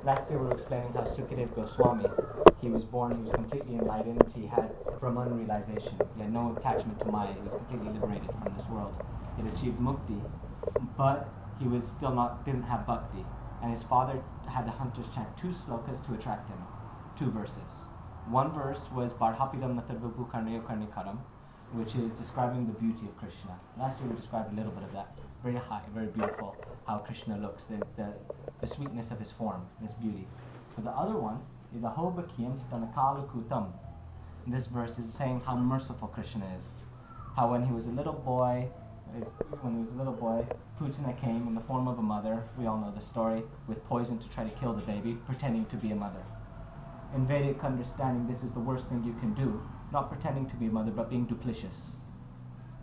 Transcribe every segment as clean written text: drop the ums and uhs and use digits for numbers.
Last year we were explaining how Sukadeva Goswami, he was born, he was completely enlightened, he had Brahman realization, he had no attachment to Maya, he was completely liberated from this world. He had achieved mukti, but he was still didn't have bhakti. And his father had the hunters chant 2 slokas to attract him, 2 verses. One verse was Barhapidam Natarvabu Karnayo Karnikaram, which is describing the beauty of Krishna. Last year we described a little bit of that. Very high, very beautiful, how Krishna looks, the sweetness of his form, his beauty. But the other one is Ahobakiyam Stanakalukutam. This verse is saying how merciful Krishna is. How when he was a little boy, Putana came in the form of a mother, we all know the story, with poison to try to kill the baby, pretending to be a mother. In Vedic understanding, this is the worst thing you can do, not pretending to be a mother, but being duplicitous.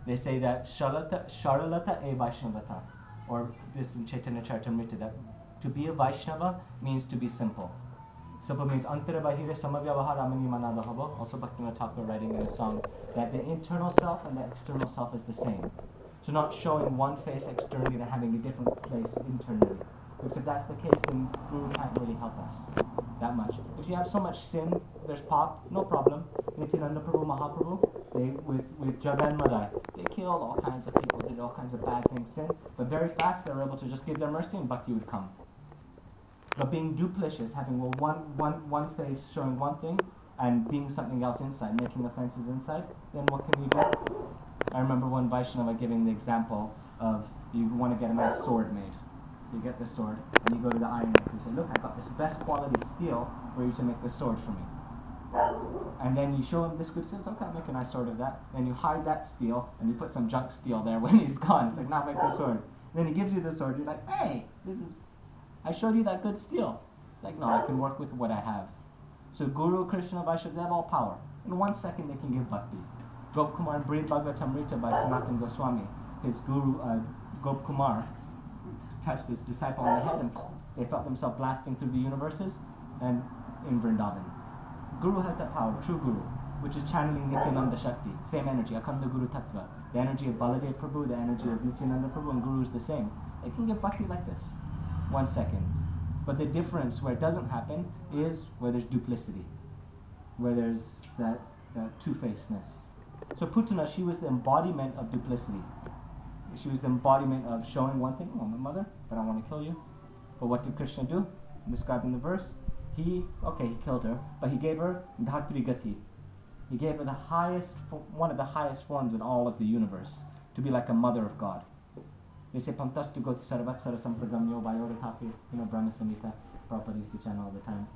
They say that Sharalata e Vaishnavata, or this in Chaitanya Charitamrita, that to be a Vaishnava means to be simple. Simple means Antara Bahira Samavyavahara Amani Manadahava, also Bhaktivinoda Thakur writing in a song, that the internal self and the external self is the same. So not showing one face externally and having a different place internally. Because if that's the case, then Guru can't really help us that much. If you have so much sin, there's pop, no problem. Nityananda Prabhu, Mahaprabhu, with Jagan Madai, they killed all kinds of people, did all kinds of bad things, sin, but very fast they were able to just give their mercy and bhakti would come. But being duplicitous, having one face showing one thing and being something else inside, making offenses inside, then what can you do? I remember one Vaishnava giving the example of you want to get a nice sword made. You get this sword and you go to the iron maker and say, look, I got this best quality steel for you to make this sword for me. And then you show him this good steel, okay, I'll make a nice sword of that. Then you hide that steel and you put some junk steel there when he's gone. It's like, now make the sword. Then he gives you the sword, you're like, hey, I showed you that good steel. It's like, no, I can work with what I have. So Guru, Krishna, Vaishnava, they have all power. In 1 second they can give bhakti. Gopkumar Brihad Bhagavatamrita by Sanatana Goswami, his guru, Gopkumar, touched his disciple on the head and they felt themselves blasting through the universes and in Vrindavan. Guru has that power, true Guru, which is channeling Nityananda Shakti, same energy, Akhanda Guru Tattva. The energy of Baladev Prabhu, the energy of Nityananda Prabhu, and Guru is the same. They can give bhakti like this, 1 second. But the difference where it doesn't happen is where there's duplicity, where there's that two-facedness. So Putana, she was the embodiment of duplicity. She was the embodiment of showing one thing, oh, my mother, but I want to kill you. But what did Krishna do? Described in the verse, he killed her, but he gave her Dhatri Gati. He gave her one of the highest forms in all of the universe, to be like a mother of God. They say, Pantastu Goti Sarvatsara Sampragamyo Vayoratapi, Brahma Samhita, Prabhupada used to chant all the time.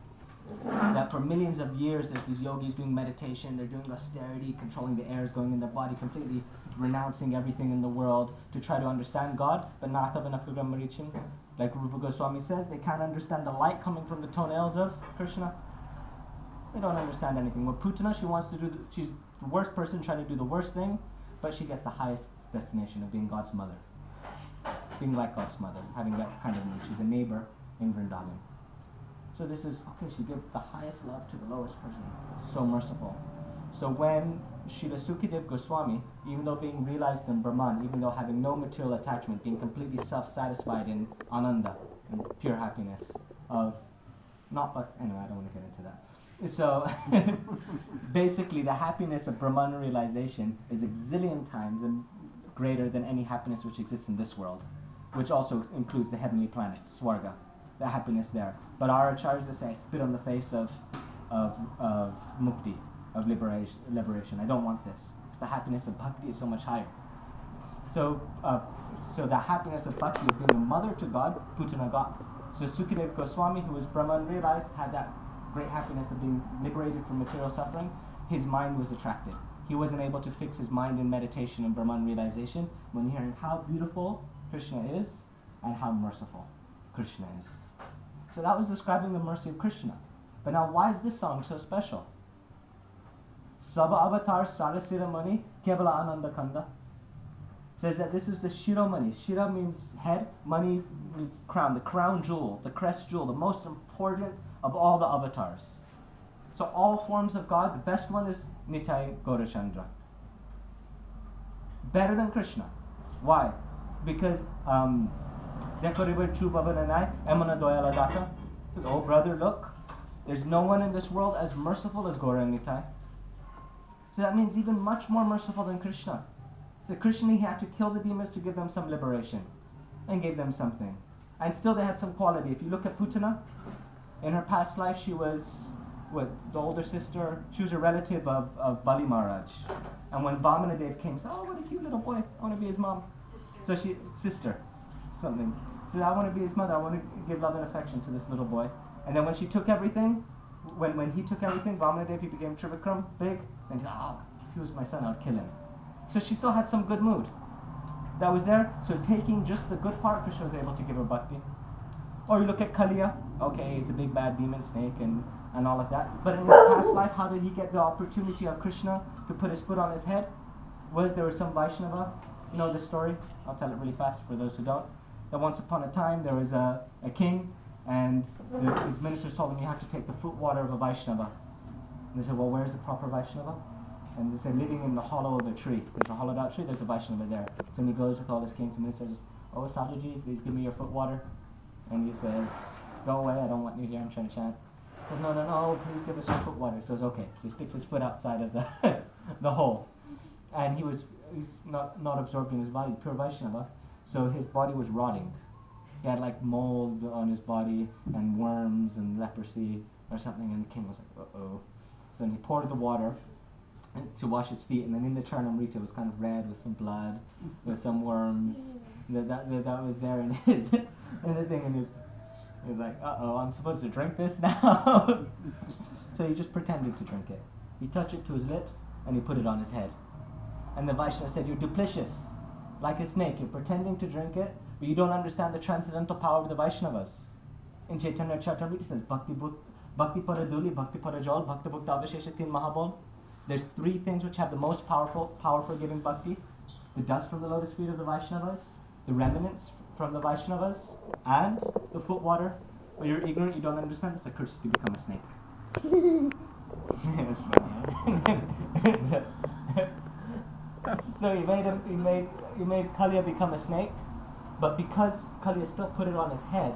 That for millions of years there's these yogis doing meditation, they're doing austerity, controlling the airs going in their body, completely renouncing everything in the world to try to understand God, but Nathavanakagam like Rupa Goswami says, they can't understand the light coming from the toenails of Krishna. They don't understand anything. Where Putana, she's the worst person trying to do the worst thing, but she gets the highest destination of being God's mother. Being like God's mother, having that kind of need. She's a neighbor in Vrindavan. So this is, she gives the highest love to the lowest person. So merciful. So when Srila Sukadeva Goswami, even though being realized in Brahman, even though having no material attachment, being completely self-satisfied in Ananda, in pure happiness, anyway, I don't want to get into that. So, basically the happiness of Brahman realization is a zillion times greater than any happiness which exists in this world, which also includes the heavenly planet, Swarga, the happiness there. But our acharyas, they say, I spit on the face of mukti, of liberation. I don't want this. Because the happiness of bhakti is so much higher. So the happiness of bhakti, of being a mother to God, Putana got. So Sukadeva Goswami, who was Brahman realized, had that great happiness of being liberated from material suffering. His mind was attracted. He wasn't able to fix his mind in meditation and Brahman realization when hearing how beautiful Krishna is and how merciful Krishna is. So that was describing the mercy of Krishna. But now why is this song so special? Saba avatar sarasira mani kevala ananda kanda says that this is the shiromani. Shira means head, mani means crown, the crown jewel, the crest jewel, the most important of all the avatars. So all forms of God, the best one is Nitai Gaurachandra. Better than Krishna. Why? Because Dekoribar Chu Babananai, Emana Doyala Daka, Says, oh brother, look, there's no one in this world as merciful as Gauranga Nitai. So that means even much more merciful than Krishna. So Krishna, he had to kill the demons to give them some liberation, and gave them something. And still they had some quality. If you look at Putana, in her past life she was, the older sister, she was a relative of Bali Maharaj. And when Vamanadev came, said, oh, what a cute little boy, I want to be his mom. So she, sister, something. Said, I want to be his mother, I want to give love and affection to this little boy. And then when she took everything, when he took everything, Vamanadev, he became Trivikram, big, and he said, oh, if he was my son, I'd kill him. So she still had some good mood that was there. So taking just the good part, Krishna was able to give her bhakti. Or you look at Kaliya, okay, it's a big bad demon snake and all of that. But in his past life, how did he get the opportunity of Krishna to put his foot on his head? There was some Vaishnava, you know the story? I'll tell it really fast for those who don't. That once upon a time there was a king, and his ministers told him you have to take the foot water of a Vaishnava. And they said, well, where's the proper Vaishnava? And they said, living in the hollow of a tree. There's a hollowed out tree, there's a Vaishnava there. So when he goes with all his kings and ministers, oh Sadhuji, please give me your foot water. And he says, go away, I don't want you here, I'm trying to chant. He says, no, please give us your foot water. So he says, okay. So he sticks his foot outside of the hole. And he's not absorbing his body, pure Vaishnava. So his body was rotting. He had like mold on his body and worms and leprosy or something. And the king was like, uh-oh. So then he poured the water to wash his feet, and then in the Charnamrita it was kind of red with some blood, with some worms that was there in his in the thing, and he was like, uh-oh, I'm supposed to drink this now? So he just pretended to drink it. He touched it to his lips, and he put it on his head. And the Vaishnava said, you're duplicitous, like a snake, you're pretending to drink it, but you don't understand the transcendental power of the Vaishnavas. In Chaitanya Charitamrita it says, Bhakti Paraduli, Bhakti Parajol, Bhakti Bhakta Avashesha Tin Mahabol. There's three things which have the most power for giving bhakti: the dust from the lotus feet of the Vaishnavas, the remnants from the Vaishnavas, and the foot water. When you're ignorant, you don't understand, it's like curse to become a snake. It's funny. So he made Kaliya become a snake, but because Kaliya still put it on his head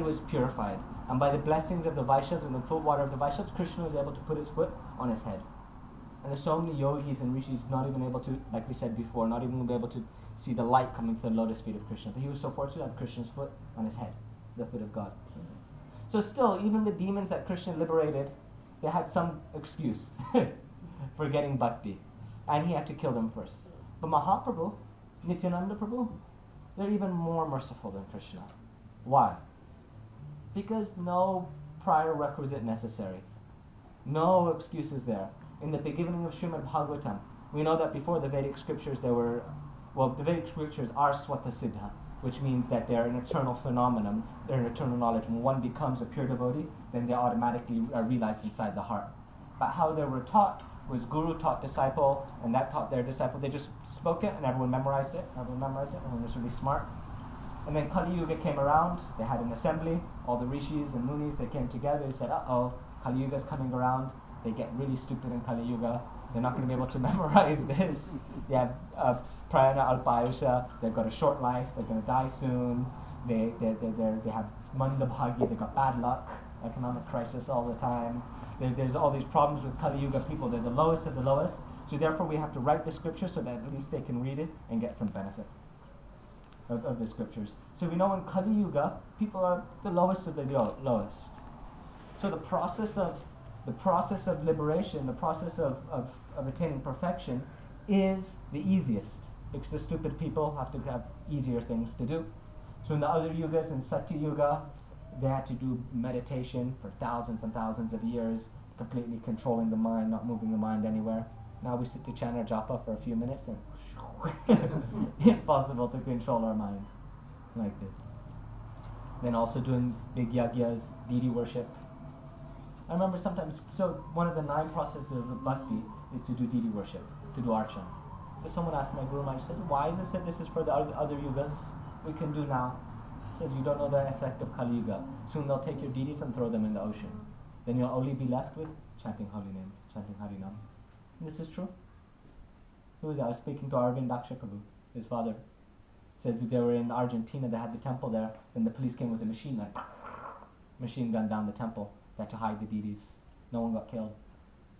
was purified. And by the blessings of the Vaishnavas and the foot water of the Vaishnavas, Krishna was able to put his foot on his head. And there's so many yogis and rishis not even able to, like we said before, not even be able to see the light coming through the lotus feet of Krishna. But he was so fortunate to have Krishna's foot on his head, the foot of God. So still, even the demons that Krishna liberated, they had some excuse for getting bhakti. And he had to kill them first. But Mahaprabhu, Nityananda Prabhu, they're even more merciful than Krishna. Why? Because no prior requisite necessary. No excuses there. In the beginning of Srimad Bhagavatam, we know that before the Vedic scriptures the Vedic scriptures are Swata Siddha, which means that they're an eternal phenomenon, they're an eternal knowledge. When one becomes a pure devotee, then they automatically are realized inside the heart. But how they were taught was Guru taught disciple, and that taught their disciple. They just spoke it, and everyone memorized it. Everyone was really smart. And then Kali Yuga came around, they had an assembly, all the rishis and munis, they came together, they said, uh-oh, Kali Yuga's coming around. They get really stupid in Kali Yuga. They're not going to be able to memorize this. They have Prayana Alpayusha. They've got a short life. They're going to die soon. They have Manda Bhagi. They've got bad luck, economic crisis all the time. There's all these problems with Kali Yuga people. They're the lowest of the lowest. So therefore we have to write the scripture so that at least they can read it and get some benefit of the scriptures. So we know in Kali Yuga, people are the lowest of the lowest. So the process of liberation, the process of attaining perfection is the easiest, because the stupid people have to have easier things to do. So in the other yugas, in Satya Yuga, they had to do meditation for thousands and thousands of years, completely controlling the mind, not moving the mind anywhere. Now we sit to chant our japa for a few minutes and impossible to control our mind like this. Then also doing big yagyas, deity worship. I remember sometimes, so one of the 9 processes of bhakti is to do deity worship, to do archana. So someone asked my Guru Maharaj, said, why is it said this is for the other yugas? We can do now. He says, you don't know the effect of Kali Yuga. Soon they'll take your deities and throw them in the ocean. Then you'll only be left with chanting holy name, chanting Harinam. And this is true. Who was that? I was speaking to Arvind Dakshaprabhu, his father. Says that they were in Argentina, they had the temple there, then the police came with a machine gun. machine gunned down the temple. They had to hide the deities. No one got killed.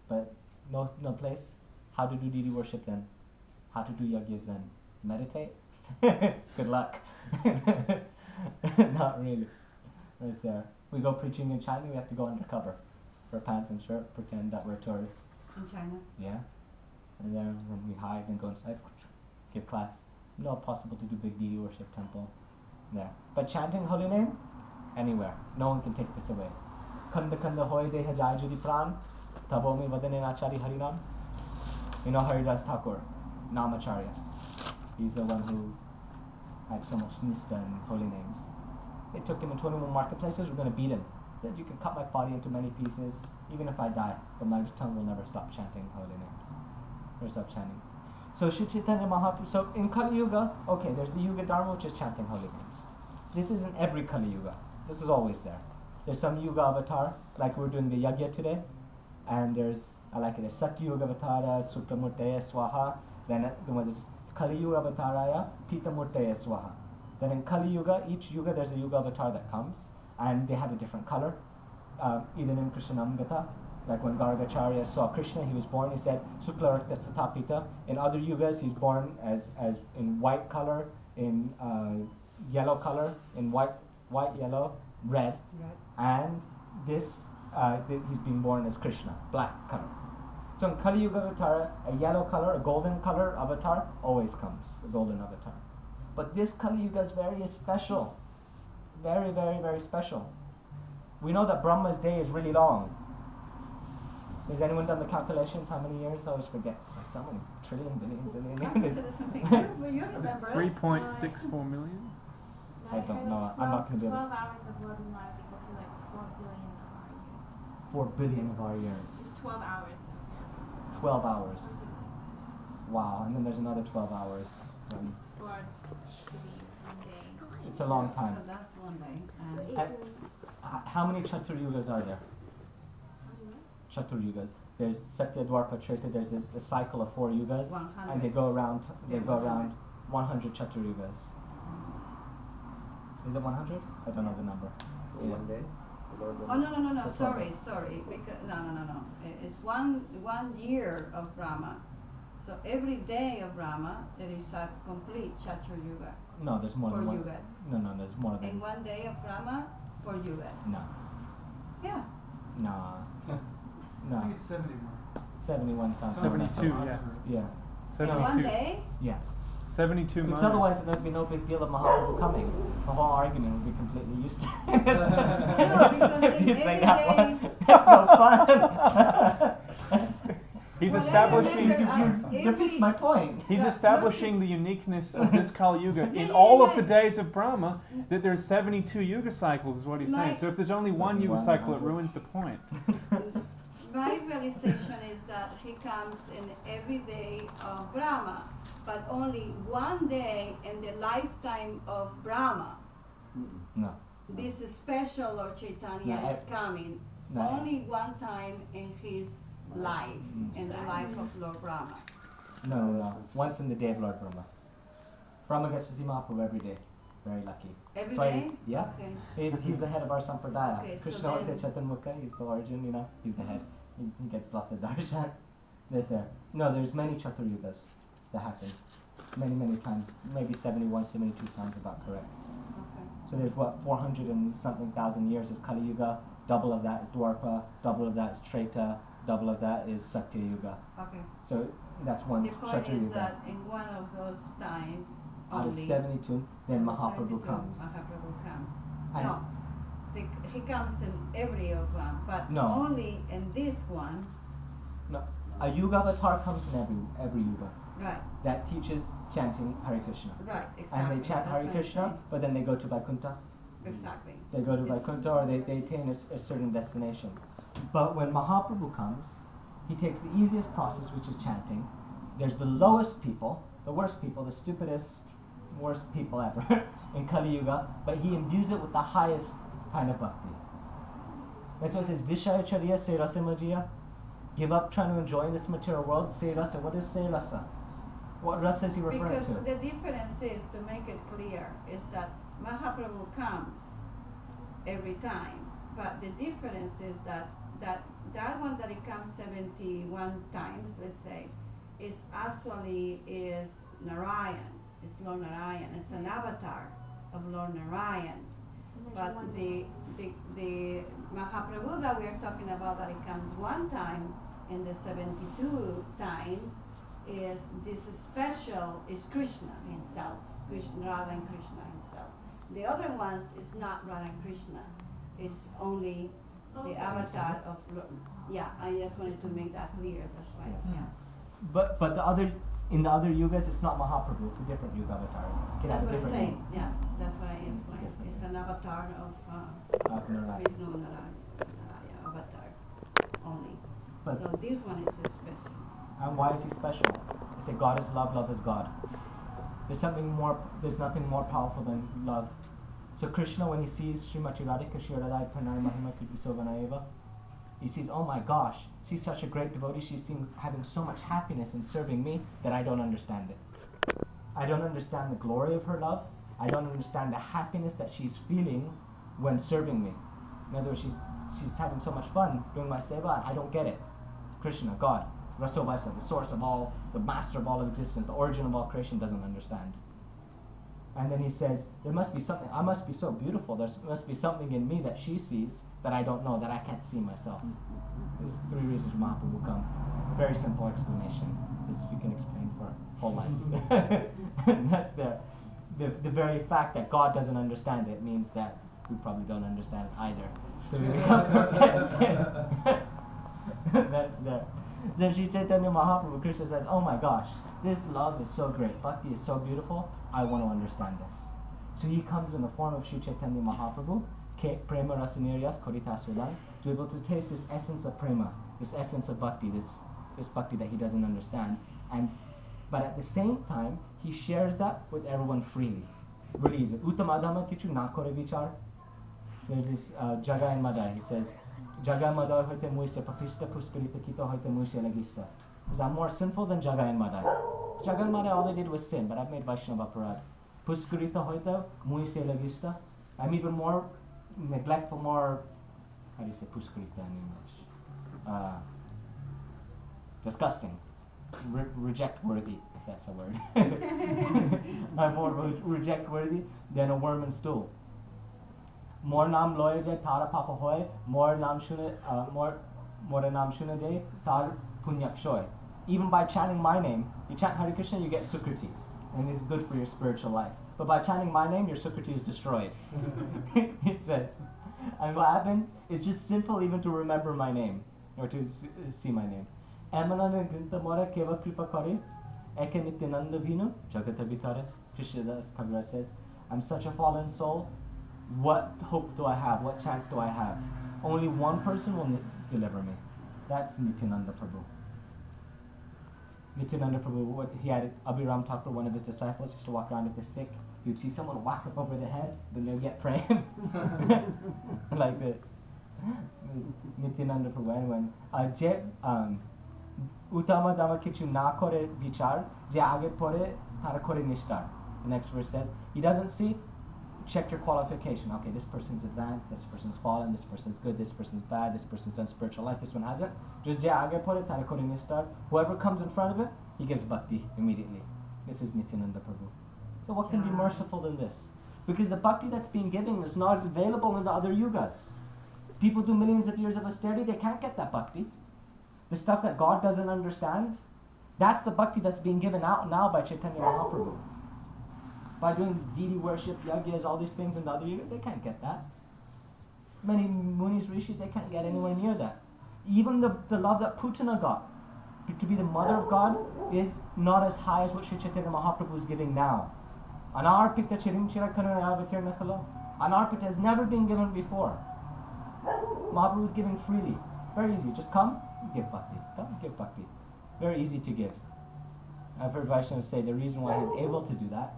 But no place. How to do deity worship then? How to do yajnas then? Meditate? Good luck. Not really. It's there. We go preaching in China, we have to go undercover. Wear pants and shirt, pretend that we're tourists. In China? Yeah. And then we hide and go inside, give class. Not possible to do big deity worship temple there. But chanting holy name, anywhere. No one can take this away. Khanda khanda hoy deha jai judi pran, tabomi vadane nachari harinam. You know Haridas Thakur, Namacharya. He's the one who had so much nista and holy names. They took him in 21 marketplaces, we're going to beat him. Said, you can cut my body into many pieces, even if I die, but my tongue will never stop chanting holy names. Never stop chanting. So Sri Chaitanya Mahaprabhu, so in Kali Yuga, okay, there's the Yuga Dharma, which is chanting holy names. This isn't every Kali Yuga. This is always there. There's some Yuga avatar, like we're doing the Yagya today, and there's, I like it, there's Satya Yuga Avatara, Sutramurtaya Swaha, then there's Kali Yuga Avataraya, Pitamurtaya Swaha. Then in Kali Yuga, each Yuga there's a Yuga avatar that comes, and they have a different color. Idanim Krishnam Gata, like when Gargacharya saw Krishna, he was born, he said, Suklarakta Satapita. In other Yugas, he's born as in white color, in yellow color, in white, yellow, red. And this, he's being born as Krishna, black color. So in Kali Yuga avatar, a yellow color, a golden color avatar always comes, the golden avatar. But this Kali Yuga is very special. Very, very, very special. We know that Brahma's day is really long. Has anyone done the calculations? How many years? I always forget. Like so many trillion, billions, and You remember 3.64 million? I don't know. I'm not going to be able to. 12 hours of working life is equal to like 4 billion of our years. 4 billion of our years. Just 12 hours. 12 hours. Wow. And then there's another 12 hours. For it to be one day. It's a long time. So that's one day. How many Chaturyugas are there? Chaturyugas. There's Satya, Dwarpa, Treta. There's the cycle of 4 yugas, 100. and they go around. 100 Chaturyugas. Is it 100? I don't know the number. One day? Oh no! Sorry. Because no. It's one year of Brahma. So every day of Brahma there is a complete Chatur Yuga. No, there's more than 4 one. yugas. No, there's more than. In one day of Brahma, 4 yugas. No. Yeah. No. I think it's 71. 71 sounds. 72, yeah. Yeah. In 72. one day. Yeah. 72 Because months. otherwise there'd be no big deal of Mahaprabhu coming. The whole argument would be completely useless. No, because If you every say that day- one, that's no fun. He's Well, establishing. every- Defeats my point. He's Yeah, establishing the uniqueness of this Kali Yuga in all of the days of Brahma. That there's 72 Yuga cycles, is what he's saying. So if there's only one Yuga cycle, it ruins the point. My realization is that he comes in every day of Brahma, but only one day in the lifetime of Brahma. No. This special Lord Chaitanya No, is coming no. only one time in his life, in the life of Lord Brahma. No. Once in the day of Lord Brahma. Brahma gets to see Mahaprabhu every day. Very lucky. Every So day? Yeah. Okay. He's the head of our Sampradaya. Okay, so Krishna then- Chaitanya, he's the origin, he's the head. He gets lots of darshan. There's many Chaturyugas that happen. Many times. Maybe 71, 72 sounds about correct. Okay. So there's 400 and something thousand years is Kali Yuga, double of that is Dwarpa, double of that is Treta, double of that is Satya Yuga. Okay. So that's one The point Chaturyuga. is that in one of those times Out of only 72, then out of Mahaprabhu 72, comes. Mahaprabhu comes. And- No, he comes in every of them, but No. only in this one. No, a Yuga avatar comes in every Yuga Right, that teaches chanting Hare Krishna. right, exactly. And they chant That's Hare what I'm Krishna, saying. but then they go to Vaikuntha. Exactly. They go to It's- Vaikuntha or they attain a certain destination. But when Mahaprabhu comes, he takes the easiest process, which is chanting. There's the lowest people, the worst people, the stupidest, worst people ever in Kali Yuga, but he imbues it with the highest kind of bhakti. That's why it says, Vishayacharya se rasa majiya. Give up trying to enjoy this material world. Se rasa. What is se rasa? What rasa is he referring Because to? the difference is, to make it clear, is that Mahaprabhu comes every time, but the difference is that one that it comes 71 times, let's say, is actually is Narayan. It's Lord Narayan. It's an avatar of Lord Narayan. But the Mahaprabhu that we are talking about, that it comes one time in the 72 times, is this special is Krishna himself, Radha and Krishna himself. The other ones is not Radha and Krishna. It's only the avatar of yeah. I just wanted to make that clear. That's why. Yeah. But in the other yugas, it's not Mahaprabhu. It's a different yuga avatar. That's what I'm saying. Yeah, that's what I explained. It's an avatar of Vishnu Narayana avatar only. But so this one is special. And why is he special? They say God is love, love is God. There's nothing more powerful than love. So Krishna, when he sees Srimati Radhika Shriradai Pranay Mahima Kritisovanayeva, he sees, oh my gosh, she's such a great devotee, she's having so much happiness in serving me that I don't understand it. I don't understand the glory of her love. I don't understand the happiness that she's feeling when serving me. In other words, she's having so much fun doing my seva, I don't get it. Krishna, God, Rasovaisa, the source of all, the master of all of existence, the origin of all creation, doesn't understand. And then he says, there must be something, I must be so beautiful, there must be something in me that she sees that I don't know, that I can't see myself. There's 3 reasons Mahaprabhu come. Very simple explanation. This you can explain for whole life. And that's the very fact that God doesn't understand it means that we probably don't understand it either. So we become prepared. That's there. So Sri Chaitanya Mahaprabhu, Krishna says, oh my gosh, this love is so great, bhakti is so beautiful, I want to understand this. So he comes in the form of Sri Chaitanya Mahaprabhu, prema rasanirias koritas vedan, to be able to taste this essence of prema, this essence of bhakti, this bhakti that he doesn't understand. But at the same time, he shares that with everyone freely. Release it. Uttamadama kichu nakore vichar. There's this Jaga and Madai. He says, Jaga Madai hoite muise papista puskarita kito hoite muise lagista. Because I'm more sinful than Jaga and Madai. Jaga and Madai, all they did was sin, but I've made Vaishnava aparad. Puskarita hoite muise lagista. I'm even more neglectful, more, how do you say puskarita in English? Disgusting. Reject worthy, if that's a word. I'm more reject worthy than a worm and stool. More nam loye jay tara papa hoy, more nam shune jay tar punyak shoy. Even by chanting my name, you chant Hare Krishna, you get sukriti, and it's good for your spiritual life. But by chanting my name, your sukriti is destroyed. It says. And what happens? It's just simple even to remember my name, or to see my name. Krishna Das Kaviraj says, I'm such a fallen soul. What hope do I have? What chance do I have? Only one person will deliver me. That's Nityananda Prabhu. Nityananda Prabhu, he had Abhiram Thakur, one of his disciples, used to walk around with a stick. He would see someone whack up over the head, then they would get praying. Like this. Nityananda Prabhu. Anyway, Uttama Dama Kichu na kore vichar, je age pore tara kore nishtar. The next verse says, he doesn't see, check your qualification. Okay, this person's advanced, this person's fallen, this person's good, this person's bad, this person's done spiritual life, this one hasn't. Just je age pore tara kore nishtar. Whoever comes in front of it, he gets bhakti immediately. This is Nityananda Prabhu. So what can be merciful than this? Because the bhakti that's being given is not available in the other yugas. People do millions of years of austerity, they can't get that bhakti. The stuff that God doesn't understand, that's the bhakti that's being given out now by Chaitanya Mahaprabhu. By doing deity worship, yagyas, all these things in the other yugas, they can't get that. Many munis, rishis, they can't get anywhere near that. Even the love that Putana got, to be the mother of God, is not as high as what Sri Chaitanya Mahaprabhu is giving now. Anarpita chirim chira karuna avatir nakalo. Anarpita has never been given before. Mahaprabhu is giving freely. Very easy. Just come, give bhakti. Come, give bhakti. Very easy to give. I've heard Vaishnavas say the reason why he's able to do that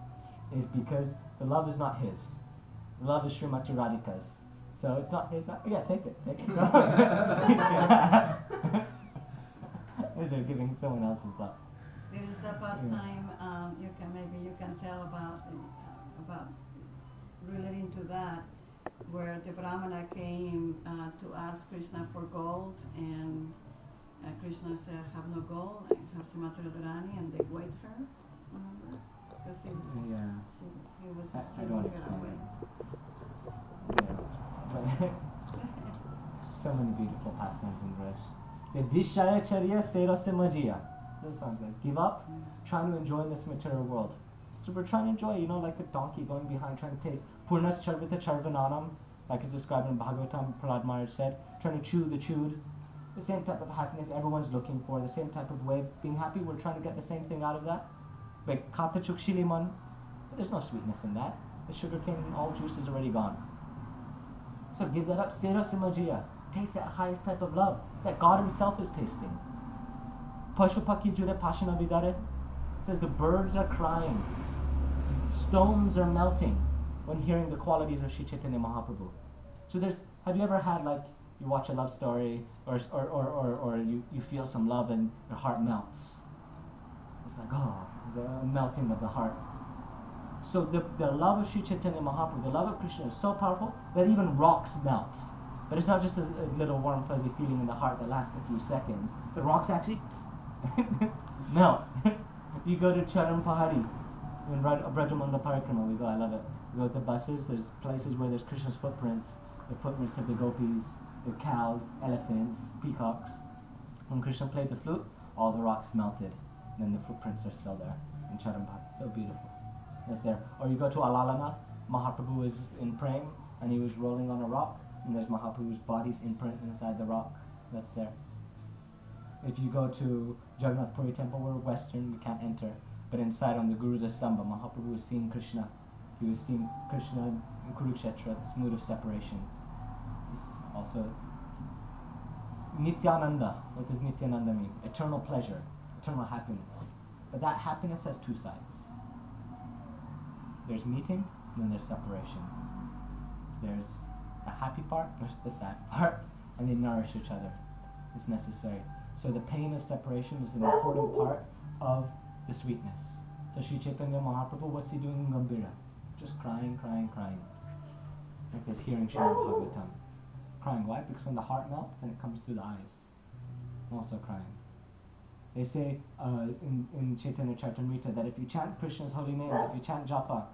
is because the love is not his. The love is Srimati Radhika's. So it's not his. Yeah, take it. Take it. They're giving someone else's love. There is the pastime. You can tell about relating to that. where the Brahmana came to ask Krishna for gold, and Krishna said, "I have no gold, I have Srimati Radharani," and they wait her. Remember? Because he was, he was I scared don't to get explain away. Yeah. So many beautiful pastimes in Braj. The Vishaya Charya Sera Simajia. This song's like, give up trying to enjoy this material world. So we're trying to enjoy, like a donkey going behind trying to taste. Purnas Charvita Charvananam, like it's described in Bhagavatam, Prahlad Maharaj said, trying to chew the chewed. The same type of happiness everyone's looking for, the same type of way of being happy. We're trying to get the same thing out of that. Like Kata Chukshiliman, but there's no sweetness in that. The sugarcane, all juice is already gone. So give that up. Sera Simajia. Taste that highest type of love that God Himself is tasting. Pashupaki Jure Pashana Vidare says the birds are crying, stones are melting when hearing the qualities of Sri Chaitanya Mahaprabhu. So have you ever had, like, you watch a love story or you feel some love and your heart melts? It's like, the melting of the heart. So the love of Sri Chaitanya Mahaprabhu, the love of Krishna is so powerful that even rocks melt. But it's not just a little warm fuzzy feeling in the heart that lasts a few seconds. The rocks actually melt. You go to Charan Pahari, in Brajamanda Parikrama, we go, I love it. We go with the buses, there's places where there's Krishna's footprints, the footprints of the gopis, the cows, elephants, peacocks. When Krishna played the flute, all the rocks melted, and then the footprints are still there in Charan Pahari. So beautiful. That's there. Or you go to Alalana, Mahaprabhu is in praying, and he was rolling on a rock, and there's Mahaprabhu's body's imprint inside the rock. That's there. If you go to Jagannath Puri temple, we're Western, we can't enter, but inside on the Guru's Astamba, Mahaprabhu was seeing Krishna. He was seeing Krishna in Kurukshetra, this mood of separation. It's also Nityananda. What does Nityananda mean? Eternal pleasure, eternal happiness. But that happiness has two sides. There's meeting, and then there's separation. There's the happy part, there's the sad part, and they nourish each other. It's necessary. So the pain of separation is an important part of the sweetness. So Sri Chaitanya Mahaprabhu, what's he doing in Gambhira? Just crying, crying, crying. Like this hearing Srimad Bhagavatam. Crying, why? Because when the heart melts, then it comes through the eyes. Also crying. They say in Chaitanya Charitamrita that if you chant Krishna's holy names, if you chant japa,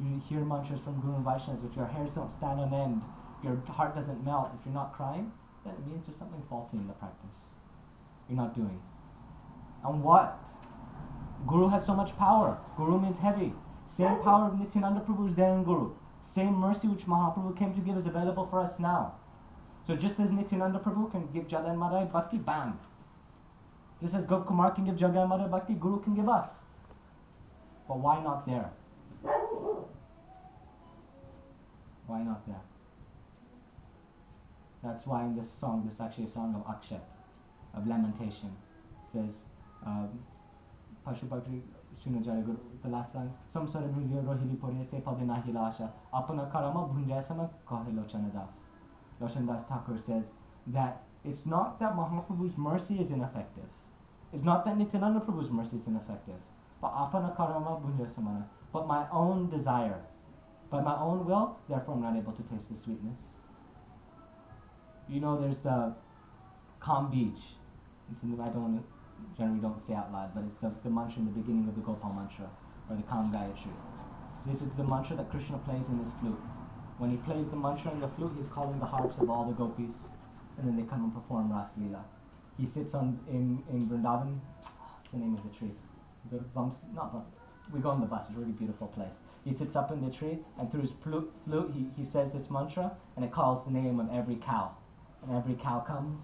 if you hear mantras from Guru and Vaishnavas, if your hairs don't stand on end, if your heart doesn't melt, if you're not crying, then it means there's something faulty in the practice. You're not doing. And what? Guru has so much power. Guru means heavy. Same power of Nityananda Prabhu is there in Guru. Same mercy which Mahaprabhu came to give is available for us now. So just as Nityananda Prabhu can give Jagai Madai Bhakti, bam. Just as Gop Kumar can give Jagai Madai Bhakti, Guru can give us. But why not there? Why not there? That's why in this song, this is actually a song of Akshat, of lamentation. It says, Pashupakshi Sunajara Guru, the last song, Samsara Bhujya Rohili Pore Se Padina Hilasha, Apana Karama Bhunjasama Kahilo Chanadas. Roshan Das Thakur says that it's not that Mahaprabhu's mercy is ineffective. It's not that Nityananda Prabhu's mercy is ineffective. But Apana Karama Bhunjasamana. But my own desire, by my own will, therefore I'm not able to taste the sweetness. There's the calm beach. It's in the, generally don't say out loud, but it's the mantra in the beginning of the Gopal mantra, or the Kam Gayatri. This is the mantra that Krishna plays in his flute. When he plays the mantra in the flute, he's calling the hearts of all the gopis, and then they come and perform Ras Leela. He sits in Vrindavan. What's the name of the tree? We go on the bus. It's a really beautiful place. He sits up in the tree, and through his flute he says this mantra, and it calls the name of every cow. And every cow comes,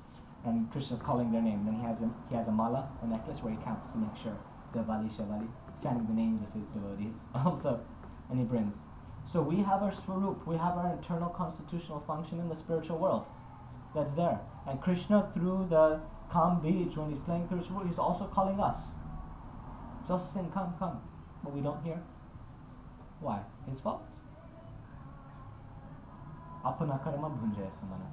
and Krishna's calling their name. Then he has a mala, a necklace, where he counts to make sure. Devali, Shavali, chanting the names of his devotees also, and he brings. So we have our swarup, we have our internal constitutional function in the spiritual world. That's there. And Krishna, through the calm beach, when he's playing through his swarup, he's also calling us. He's also saying, come, come. But we don't hear. Why? His fault. Apana karma bhunjaya samana.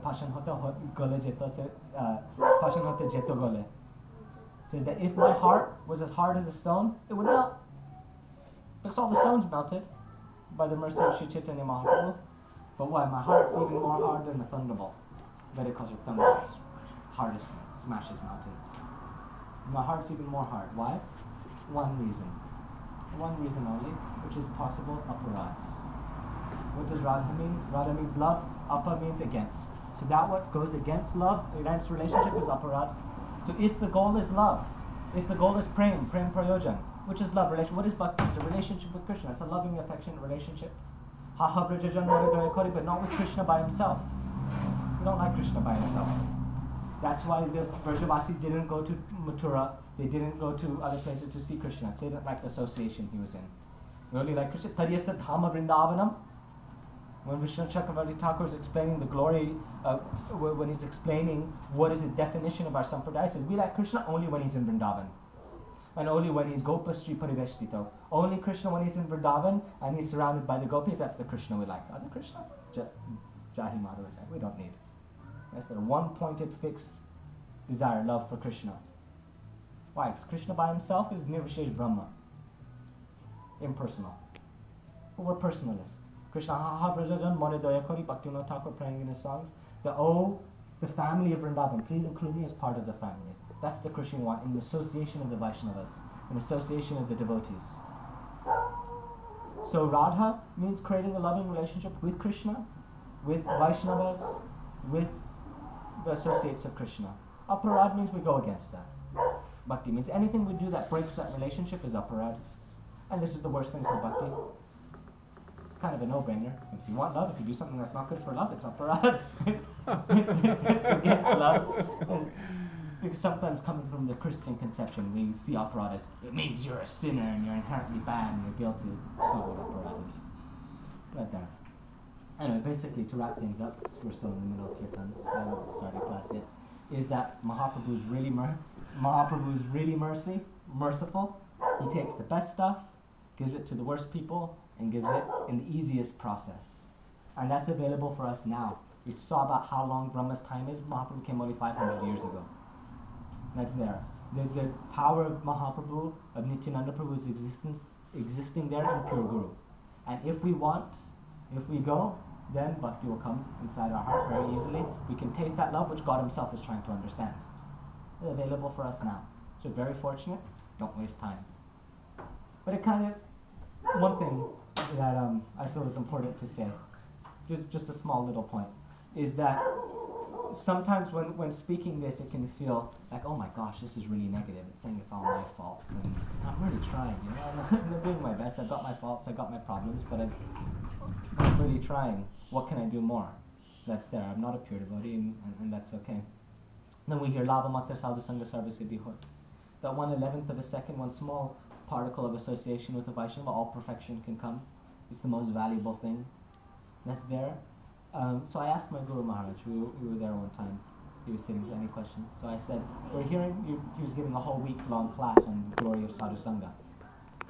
Pashan hota gole jeto se pashan hota jeto gole. Says that if my heart was as hard as a stone, it would melt. Because all the stones melted. by the mercy of Sri Chaitanya Mahaprabhu. But why? My heart's even more hard than a thunderbolt. Because thunderbolts, hardest thing, smashes mountains. My heart's even more hard. Why? One reason only, which is possible aparad. What does Radha mean? Radha means love, apa means against. So that what goes against love, against relationship is aparad. So if the goal is love, if the goal is prem prayojan, which is love, relation, what is bhakti? It's a relationship with Krishna. It's a loving, affectionate relationship. But not with Krishna by himself. We don't like Krishna by himself. That's why the Vrajavasis didn't go to Mathura, they didn't go to other places to see Krishna. They didn't like the association he was in. We only like Krishna. Tadyasta Dhama Vrindavanam. When Vishnu Chakravarti Thakur is explaining the glory, when he's explaining what is the definition of our sampradaya, he says, we like Krishna only when he's in Vrindavan. And only when he's Gopastri Pariveshtito. Only Krishna when he's in Vrindavan and he's surrounded by the gopis, that's the Krishna we like. Other Krishna? Jahi Madhava, we don't need. That's the one-pointed fixed desire, love for Krishna. Why? Because Krishna by himself is Nirvishesh Brahma. Impersonal. But we're personalists. Krishna ha Vrajajan Mone Dayakari Bhaktivinoda Thakur praying in his songs. The family of Vrindavan, please include me as part of the family. That's the Krishna we want, in the association of the Vaishnavas, in association of the devotees. So Radha means creating a loving relationship with Krishna, with Vaishnavas, with the associates of Krishna. Aparad means we go against that. Bhakti means anything we do that breaks that relationship is aparad. And this is the worst thing for bhakti. It's kind of a no-brainer. If you want love, if you do something that's not good for love, it's aparad. It's against love. Because sometimes coming from the Christian conception, we see aparad as, it means you're a sinner and you're inherently bad and you're guilty. That's not what aparad is. Right there. Anyway, basically, to wrap things up, we're still in the middle of kirtans, I haven't started class yet, is that Mahaprabhu is really merciful. He takes the best stuff, gives it to the worst people, and gives it in the easiest process. And that's available for us now. We saw about how long Brahma's time is. Mahaprabhu came only 500 years ago. That's there. The power of Mahaprabhu, of Nityananda Prabhu's existing there in pure Guru. And if we go, then bhakti will come inside our heart very easily. We can taste that love which God himself is trying to understand. It's available for us now. So very fortunate, don't waste time. But it kind of, one thing that I feel is important to say, just a small little point, is that sometimes when speaking this, it can feel like, oh my gosh, this is really negative. It's saying it's all my fault. And I'm really trying, I'm doing my best. I've got my faults, I've got my problems, but I'm really trying. What can I do more? That's there. I'm not a pure devotee, and that's okay. Then we hear Lava Mata Sadhu Sangha Sarva Siddhi Hot. That 1/11th of a second, one small particle of association with the Vaishnava, all perfection can come. It's the most valuable thing. That's there. So I asked my Guru Maharaj, we were there one time, he was sitting for any questions. So I said, we're hearing, he was giving a whole week-long class on the glory of Sadhu Sangha.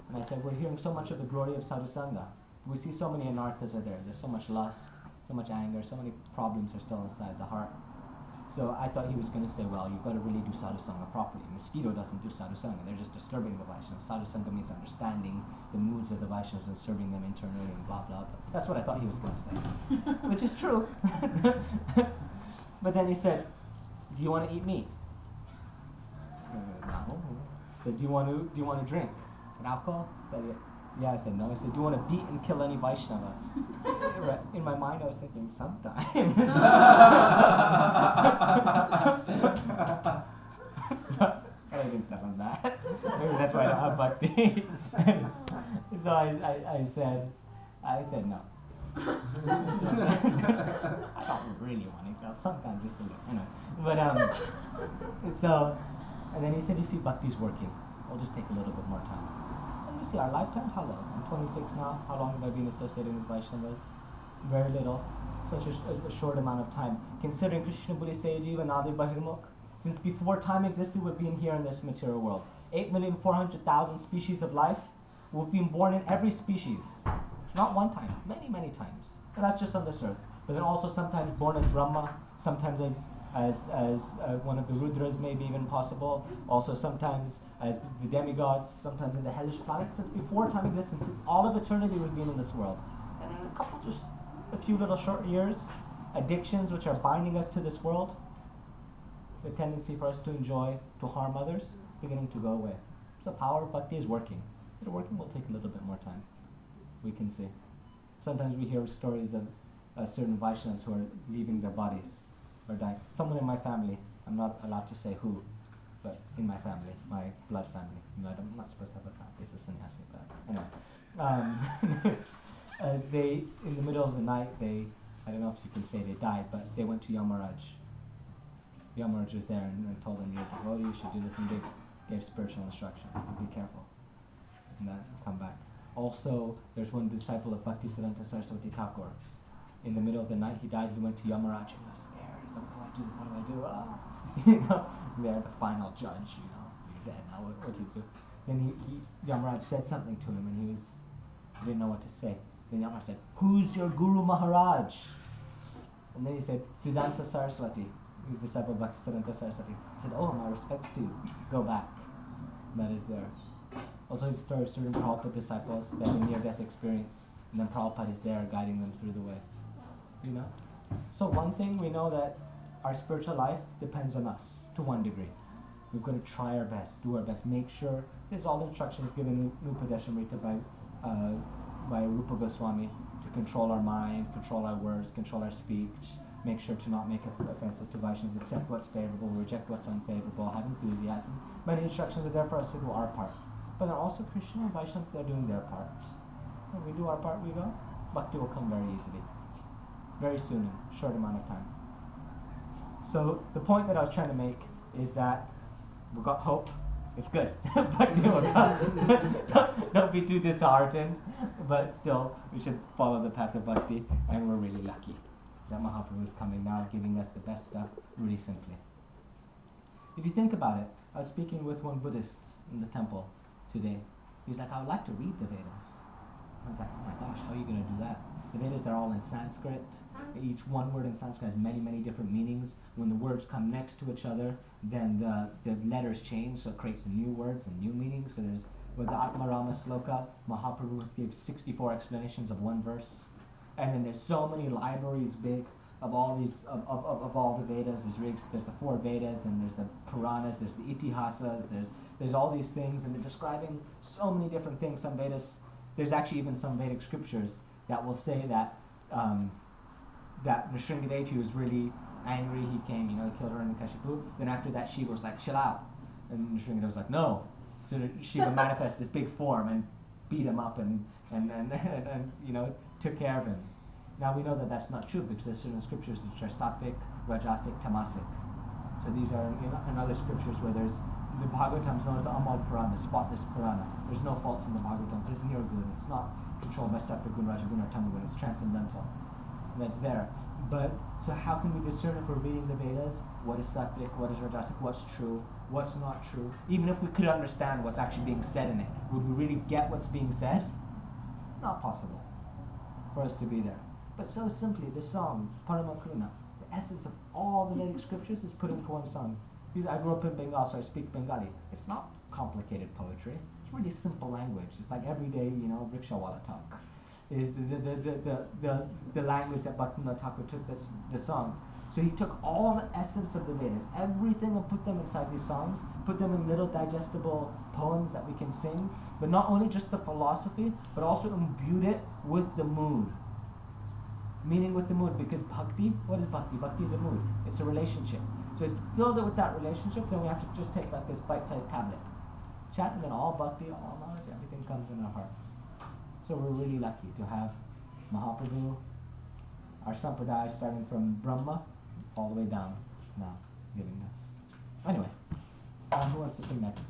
And I said, we're hearing so much of the glory of Sadhu Sangha. We see so many anarthas are there. There's so much lust, so much anger, so many problems are still inside the heart. So I thought he was going to say, well, you've got to really do Sadhu Sangha properly. Mosquito doesn't do Sadhu Sangha. They're just disturbing the Vaishnavas. Sadhu Sangha means understanding the moods of the Vaishnavas and serving them internally and blah, blah, blah. That's what I thought he was going to say, which is true. But then he said, do you want to eat meat? No. Said, do you want to drink? Said, alcohol? Yeah, I said no. He said, do you want to beat and kill any Vaishnava? In my mind, I was thinking, sometime. I didn't tell him that. Maybe that's why I don't have bhakti. So I said no. I don't really want to kill. Sometimes just a little, But and then he said, you see, bhakti's working. We'll just take a little bit more time. You see, our lifetimes, how long? I'm 26 now. How long have I been associated with Vaishnavas? Very little. Such a short amount of time. Considering Krishna Buli Sejiva Nadi Bahirmukh, since before time existed, we've been here in this material world. 8,400,000 species of life. We've been born in every species. Not one time, many, many times. And that's just on this earth. But then also sometimes born as Brahma, sometimes as one of the Rudras, maybe even possible. Also sometimes as the demigods, sometimes in the hellish planets. Since before time existed, since all of eternity we've been in this world. A couple, just a few little short years. Addictions which are binding us to this world. The tendency for us to enjoy, to harm others, beginning to go away. So the power of bhakti is working. But working will take a little bit more time. We can see. Sometimes we hear stories of certain Vaishnavas who are leaving their bodies or dying. Someone in my family, I'm not allowed to say who, but in my family, my blood family. You know, I'm not supposed to have a family, it's a sannyasi, but anyway. They, in the middle of the night, I don't know if you can say they died, but they went to Yamaraj. Yamaraj was there and told them, you're a devotee, you should do this, and they gave spiritual instruction. Be careful. And then come back. Also, there's one disciple of Bhaktisiddhanta Saraswati Thakur. In the middle of the night, he died. He went to Yamaraj. He was scared. He's like, what do I do? Ah. You know, they're the final judge. You know, you're dead now. What do you do? Then Yamaraj said something to him, and he didn't know what to say. Then Yamaraj said, "Who's your Guru Maharaj?" And then he said, "Siddhanta Saraswati." He's disciple of Bhaktisiddhanta Saraswati. He said, "Oh, my respects to you. Go back." That is there. Also, he started certain Prabhupada disciples that have a near-death experience, and then Prabhupada is there guiding them through the way. You know? So one thing, we know that our spiritual life depends on us, to one degree. We've got to try our best, do our best, make sure, there's all the instructions given in Upadeshamrita by Rupa Goswami, to control our mind, control our words, control our speech, make sure to not make offenses to Vaishnavas, accept what's favorable, reject what's unfavorable, have enthusiasm. Many instructions are there for us to do our part. But then also Krishna and Vaishnavas, they're doing their part. When we do our part, we go, bhakti will come very easily. Very soon, in a short amount of time. So the point that I was trying to make is that we've got hope. It's good. Bhakti will come. Don't be too disheartened. But still, we should follow the path of bhakti. And we're really lucky that Mahaprabhu is coming now, giving us the best stuff, really simply. If you think about it, I was speaking with one Buddhist in the temple today. He was like, I would like to read the Vedas. I was like, oh my gosh, how are you going to do that? The Vedas, they're all in Sanskrit. Each one word in Sanskrit has many, many different meanings. When the words come next to each other, then the letters change, so it creates new words and new meanings. So there's, with the Atmarama Sloka, Mahaprabhu gave 64 explanations of one verse. And then there's so many libraries big of all these, of all the Vedas. There's the 4 Vedas, then there's the Puranas, there's the Itihasas, there's all these things, and they're describing so many different things. Some Vedas, there's actually even some Vedic scriptures that will say that that Nrsingadev, he was really angry, he came, he killed her in Kashipu. Then after that, Shiva was like, chill out. And Nrsingadev was like, no. So Shiva manifested this big form and beat him up and took care of him. Now we know that that's not true because there's certain scriptures which are sattvic, rajasic, tamasic. So these are in other scriptures where there's the Bhagavatam is known as the Amal Purana, spotless Purana. There's no faults in the Bhagavatam. It's near good. It's not controlled by sattvic gun, rajagun, or tamagun. It's transcendental. That's there. But so how can we discern if we're reading the Vedas? What is sattvic? What is rajasic? What's true? What's not true? Even if we could understand what's actually being said in it, would we really get what's being said? Not possible for us to be there. But so simply, this song, Parama, the essence of all the Vedic scriptures is put into one song. I grew up in Bengal, so I speak Bengali. It's not complicated poetry. It's really simple language. It's like everyday, rickshawala talk. Is the language that Bhaktivinoda Thakur took the song. So he took all the essence of the Vedas, everything, and put them inside these songs, put them in little digestible poems that we can sing, but not only just the philosophy, but also imbued it with the mood. Meaning with the mood, because bhakti, what is bhakti? Bhakti is a mood. It's a relationship. So it's filled it with that relationship, then we have to just take like this bite-sized tablet. Chat, and then all bhakti, all knowledge, everything comes in our heart. So we're really lucky to have Mahaprabhu, our sampradaya starting from Brahma all the way down now, giving us. Anyway, who wants to sing next?